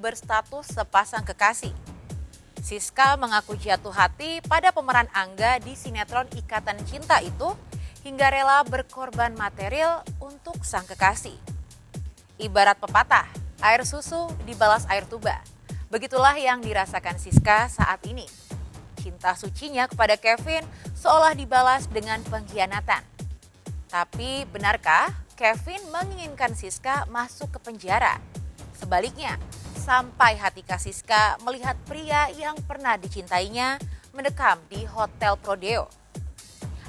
berstatus sepasang kekasih. Siska mengaku jatuh hati pada pemeran Angga di sinetron Ikatan Cinta itu hingga rela berkorban material untuk sang kekasih. Ibarat pepatah, air susu dibalas air tuba. Begitulah yang dirasakan Siska saat ini. Cinta sucinya kepada Kevin seolah dibalas dengan pengkhianatan. Tapi benarkah Kevin menginginkan Siska masuk ke penjara? Sebaliknya, sampai hati Kak Siska melihat pria yang pernah dicintainya mendekam di Hotel Prodeo.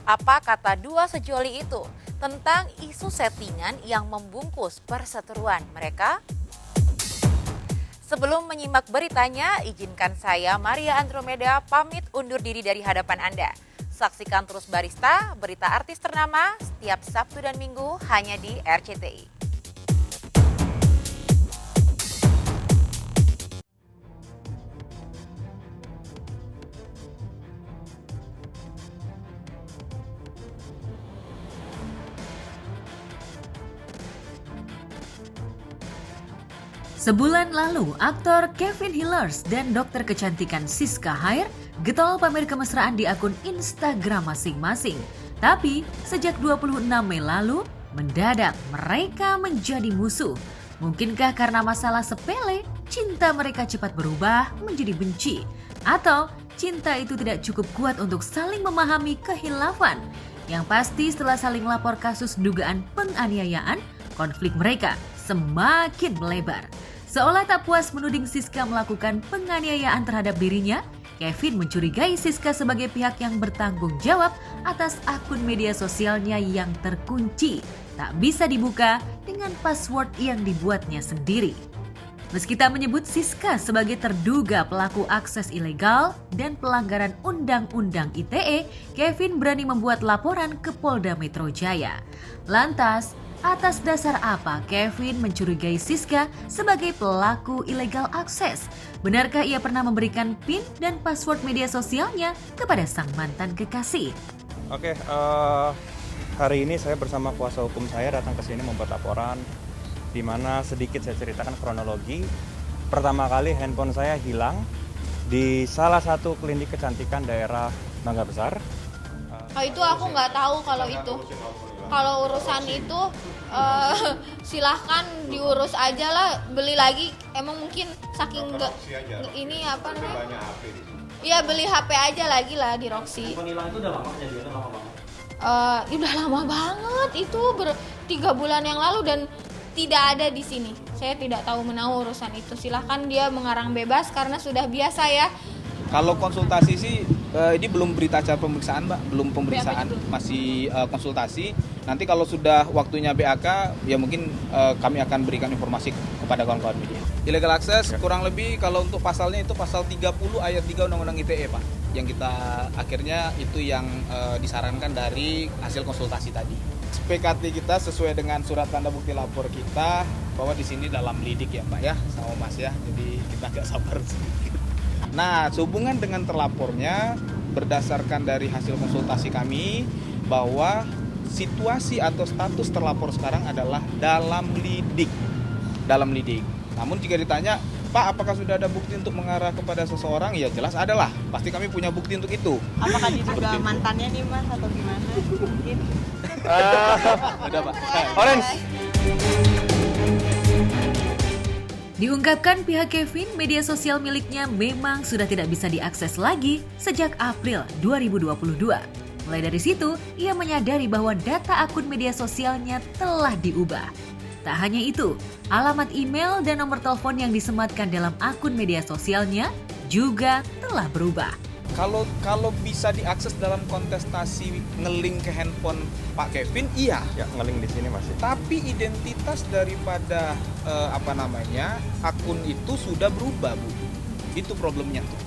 Apa kata dua sejoli itu tentang isu settingan yang membungkus perseteruan mereka? Sebelum menyimak beritanya, izinkan saya Maria Andromeda pamit undur diri dari hadapan Anda. Saksikan terus Barista, berita artis ternama setiap Sabtu dan Minggu hanya di RCTI. Sebulan lalu, aktor Kevin Hillers dan dokter kecantikan Siska Hair getol pamer kemesraan di akun Instagram masing-masing. Tapi, sejak 26 Mei lalu, mendadak mereka menjadi musuh. Mungkinkah karena masalah sepele, cinta mereka cepat berubah menjadi benci? Atau cinta itu tidak cukup kuat untuk saling memahami kehilafan? Yang pasti setelah saling lapor kasus dugaan penganiayaan, konflik mereka semakin melebar. Seolah tak puas menuding Siska melakukan penganiayaan terhadap dirinya, Kevin mencurigai Siska sebagai pihak yang bertanggung jawab atas akun media sosialnya yang terkunci, tak bisa dibuka dengan password yang dibuatnya sendiri. Meski tak menyebut Siska sebagai terduga pelaku akses ilegal dan pelanggaran Undang-Undang ITE, Kevin berani membuat laporan ke Polda Metro Jaya. Lantas, atas dasar apa Kevin mencurigai Siska sebagai pelaku ilegal akses? Benarkah ia pernah memberikan PIN dan password media sosialnya kepada sang mantan kekasih? Oke, hari ini saya bersama kuasa hukum saya datang ke sini membuat laporan di mana sedikit saya ceritakan kronologi. Pertama kali handphone saya hilang di salah satu klinik kecantikan daerah Mangga Besar. Itu aku nggak tahu kalau itu. Kalau urusan itu silahkan diurus aja lah, beli lagi. Emang mungkin saking ini apa namanya? Iya, beli HP aja lagi lah di Roxy. Penilang itu udah lama kejadiannya, lama banget. Udah lama banget itu 3 bulan yang lalu dan tidak ada di sini. Saya tidak tahu menahu urusan itu. Silahkan dia mengarang bebas karena sudah biasa ya. Kalau konsultasi sih ini belum berita acara pemeriksaan, Mbak, belum pemeriksaan, masih konsultasi. Nanti kalau sudah waktunya BAK, ya mungkin kami akan berikan informasi kepada kawan-kawan media. Illegal access kurang lebih kalau untuk pasalnya itu pasal 30 ayat 3 Undang-Undang ITE, Pak. Yang kita akhirnya itu yang disarankan dari hasil konsultasi tadi. PKT kita sesuai dengan surat tanda bukti lapor kita bahwa di sini dalam lidik ya, Pak ya, sama Mas ya. Jadi kita agak sabar sedikit. Nah, sehubungan dengan terlapornya, berdasarkan dari hasil konsultasi kami, bahwa situasi atau status terlapor sekarang adalah dalam lidik. Dalam lidik. Namun jika ditanya, Pak, apakah sudah ada bukti untuk mengarah kepada seseorang? Ya jelas adalah. Pasti kami punya bukti untuk itu. Apakah dia juga mantannya nih, Mas, atau gimana? Mungkin. Udah, Pak. Orange. Diungkapkan pihak Kevin, media sosial miliknya memang sudah tidak bisa diakses lagi sejak April 2022. Mulai dari situ, ia menyadari bahwa data akun media sosialnya telah diubah. Tak hanya itu, alamat email dan nomor telepon yang disematkan dalam akun media sosialnya juga telah berubah. Kalau bisa diakses dalam kontestasi nge-link ke handphone Pak Kevin, iya. Ya, nge-link di sini masih. Tapi identitas daripada akun itu sudah berubah, Bu. Itu problemnya tuh.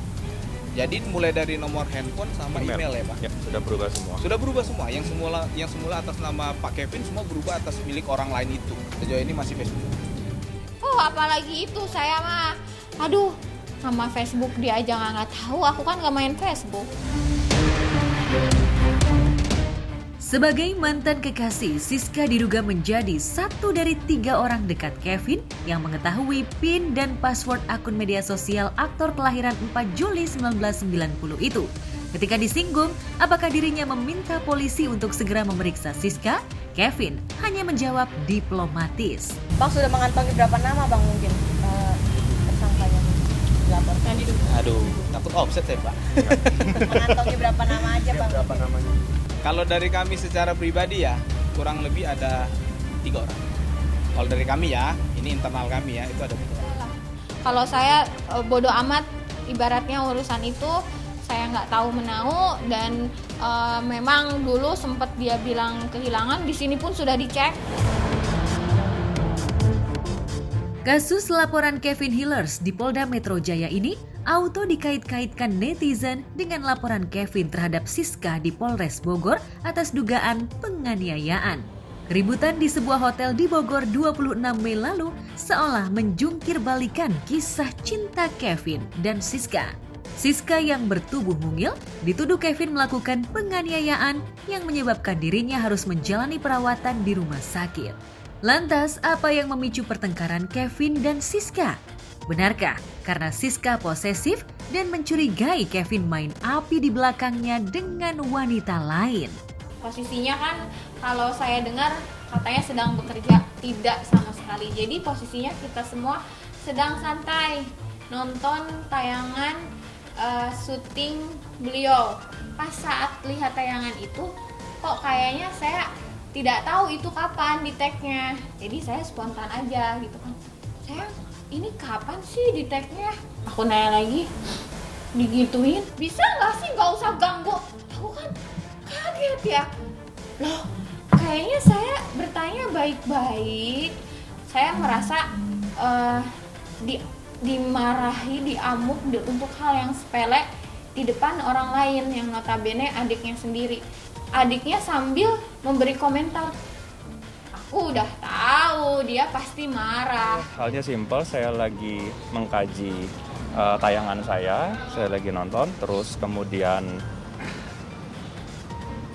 Jadi mulai dari nomor handphone sama email ya, Pak. Ya, sudah berubah semua. Sudah berubah semua. Yang semula atas nama Pak Kevin semua berubah atas milik orang lain itu. Sejauh ini masih Facebook. Oh, apalagi itu saya mah. Aduh, nama Facebook dia aja nggak tahu. Aku kan nggak main Facebook. Sebagai mantan kekasih, Siska diduga menjadi satu dari 3 orang dekat Kevin yang mengetahui PIN dan password akun media sosial aktor kelahiran 4 Juli 1990 itu. Ketika disinggung apakah dirinya meminta polisi untuk segera memeriksa Siska, Kevin hanya menjawab diplomatis. Bang sudah mengantongi berapa nama Bang mungkin tersangkanya dilaporkan? Aduh, takut offset ya Pak. Mengantongi berapa nama aja Bang? Berapa namanya? Kalau dari kami secara pribadi ya, kurang lebih ada 3 orang. Kalau dari kami ya, ini internal kami ya, itu ada 3 orang. Kalau saya bodoh amat, ibaratnya urusan itu saya nggak tahu menau, dan memang dulu sempat dia bilang kehilangan, di sini pun sudah dicek. Kasus laporan Kevin Hillers di Polda Metro Jaya ini auto dikait-kaitkan netizen dengan laporan Kevin terhadap Siska di Polres Bogor atas dugaan penganiayaan. Keributan di sebuah hotel di Bogor 26 Mei lalu seolah menjungkir balikan kisah cinta Kevin dan Siska. Siska yang bertubuh mungil dituduh Kevin melakukan penganiayaan yang menyebabkan dirinya harus menjalani perawatan di rumah sakit. Lantas, apa yang memicu pertengkaran Kevin dan Siska? Benarkah karena Siska posesif dan mencurigai Kevin main api di belakangnya dengan wanita lain? Posisinya kan kalau saya dengar katanya sedang bekerja, tidak sama sekali. Jadi posisinya kita semua sedang santai nonton tayangan syuting beliau. Pas saat lihat tayangan itu kok kayaknya saya tidak tahu itu kapan di tag-nya. Jadi saya spontan aja gitu kan. Saya ini kapan sih di tag-nya? Aku nanya lagi, digituin, bisa nggak sih nggak usah ganggu? Aku kan kaget ya. Loh, kayaknya saya bertanya baik-baik. Saya merasa dimarahi, diamuk untuk hal yang sepele di depan orang lain yang notabene adiknya sendiri. Adiknya sambil memberi komentar. Aku udah tahu dia pasti marah. Halnya simpel, saya lagi mengkaji tayangan saya lagi nonton, terus kemudian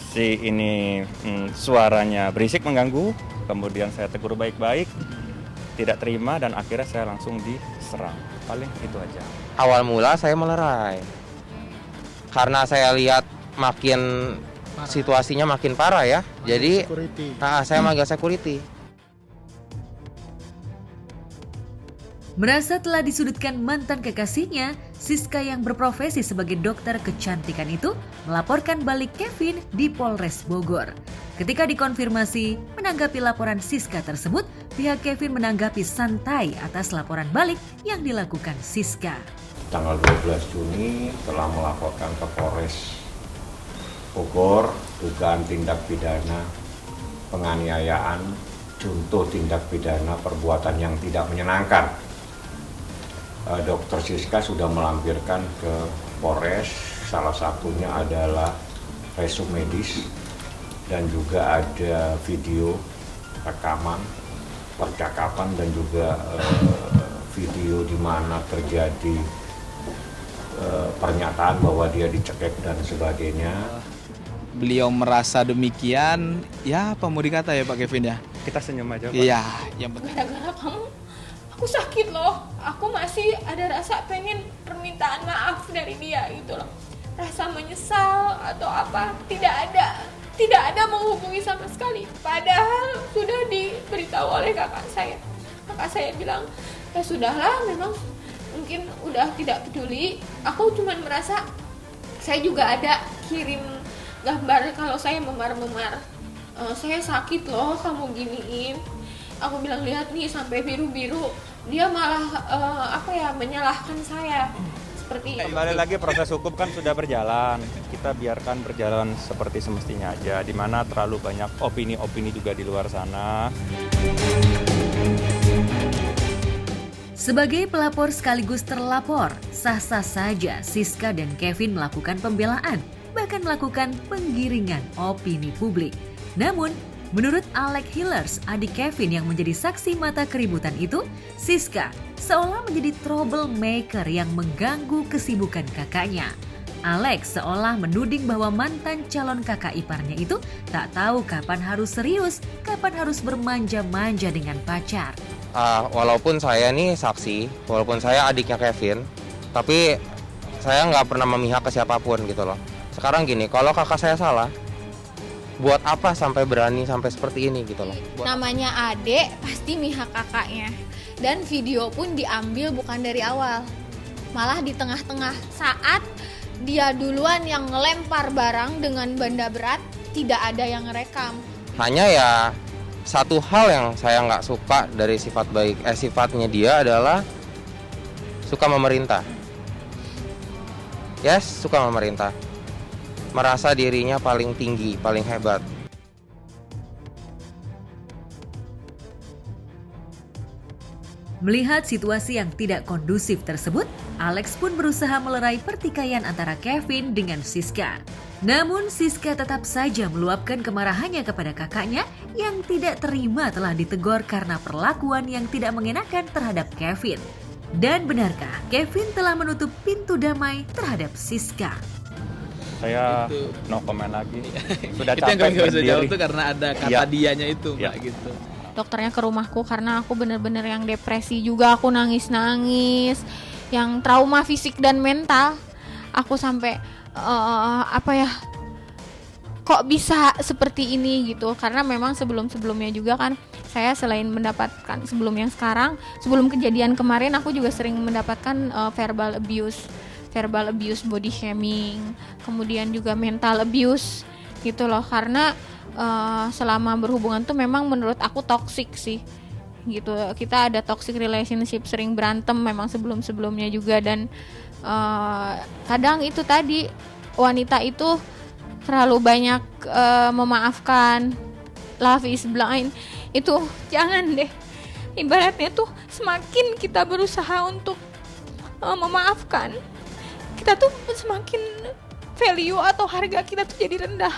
si ini suaranya berisik mengganggu, kemudian saya tegur baik-baik, tidak terima dan akhirnya saya langsung diserang. Paling itu aja. Awal mula saya melerai karena saya lihat makin situasinya makin parah ya. Jadi saya manggil security. Merasa telah disudutkan mantan kekasihnya, Siska yang berprofesi sebagai dokter kecantikan itu melaporkan balik Kevin di Polres Bogor. Ketika dikonfirmasi menanggapi laporan Siska tersebut, pihak Kevin menanggapi santai atas laporan balik yang dilakukan Siska. Tanggal 12 Juni telah melaporkan ke Polres Bogor dugaan tindak pidana penganiayaan, contoh tindak pidana perbuatan yang tidak menyenangkan. Dokter Siska sudah melampirkan ke Polres, salah satunya adalah resum medis dan juga ada video rekaman percakapan dan juga video di mana terjadi pernyataan bahwa dia dicekek dan sebagainya. Beliau merasa demikian, ya apa mau dikata ya Pak Kevin ya? Kita senyum aja, Pak. Iya, yang penting. Gara-gara kamu, aku sakit loh. Aku masih ada rasa pengen permintaan maaf dari dia gitu loh. Rasa menyesal atau apa, tidak ada menghubungi sama sekali. Padahal sudah diberitahu oleh kakak saya. Kakak saya bilang, ya sudahlah, memang mungkin udah tidak peduli. Aku cuma merasa, saya juga ada kirim gambar kalau saya memar-memar. Saya sakit loh kamu giniin. Aku bilang lihat nih sampai biru-biru. Dia malah menyalahkan saya. Seperti Kembali lagi proses hukum kan sudah berjalan. Kita biarkan berjalan seperti semestinya aja. Di mana terlalu banyak opini-opini juga di luar sana. Sebagai pelapor sekaligus terlapor, sah-sah saja Siska dan Kevin melakukan pembelaan, bahkan melakukan penggiringan opini publik. Namun, menurut Alex Hillers, adik Kevin yang menjadi saksi mata keributan itu, Siska seolah menjadi troublemaker yang mengganggu kesibukan kakaknya. Alex seolah menuding bahwa mantan calon kakak iparnya itu tak tahu kapan harus serius, kapan harus bermanja-manja dengan pacar. Walaupun saya nih saksi, walaupun saya adiknya Kevin, tapi saya nggak pernah memihak ke siapapun gitu loh. Sekarang gini, kalau kakak saya salah, buat apa sampai berani sampai seperti ini gitu loh. Namanya adek pasti mihak kakaknya. Dan video pun diambil bukan dari awal, malah di tengah-tengah saat dia duluan yang ngelempar barang dengan benda berat, tidak ada yang ngerekam. Hanya ya satu hal yang saya nggak suka dari sifatnya dia adalah suka memerintah. Yes, suka memerintah. Merasa dirinya paling tinggi, paling hebat. Melihat situasi yang tidak kondusif tersebut, Alex pun berusaha melerai pertikaian antara Kevin dengan Siska. Namun Siska tetap saja meluapkan kemarahannya kepada kakaknya yang tidak terima telah ditegur karena perlakuan yang tidak mengenakan terhadap Kevin. Dan benarkah Kevin telah menutup pintu damai terhadap Siska? Saya no comment lagi. Sudah Itu yang capek kami nggak bisa jawab berdiri. tuh karena ada kata dianya itu, Iya. Mbak, gitu. Dokternya ke rumahku karena aku bener-bener yang depresi juga, aku nangis-nangis, yang trauma fisik dan mental. Aku sampai kok bisa seperti ini gitu, karena memang sebelum-sebelumnya juga kan saya selain mendapatkan sebelum kejadian kemarin aku juga sering mendapatkan verbal abuse, body shaming, kemudian juga mental abuse gitu loh, karena selama berhubungan tuh memang menurut aku toxic sih gitu. Kita ada toxic relationship, sering berantem memang sebelumnya juga, dan kadang itu tadi wanita itu terlalu banyak memaafkan. Love is blind, itu jangan deh. Ibaratnya tuh semakin kita berusaha untuk memaafkan, kita tuh semakin value atau harga kita tuh jadi rendah.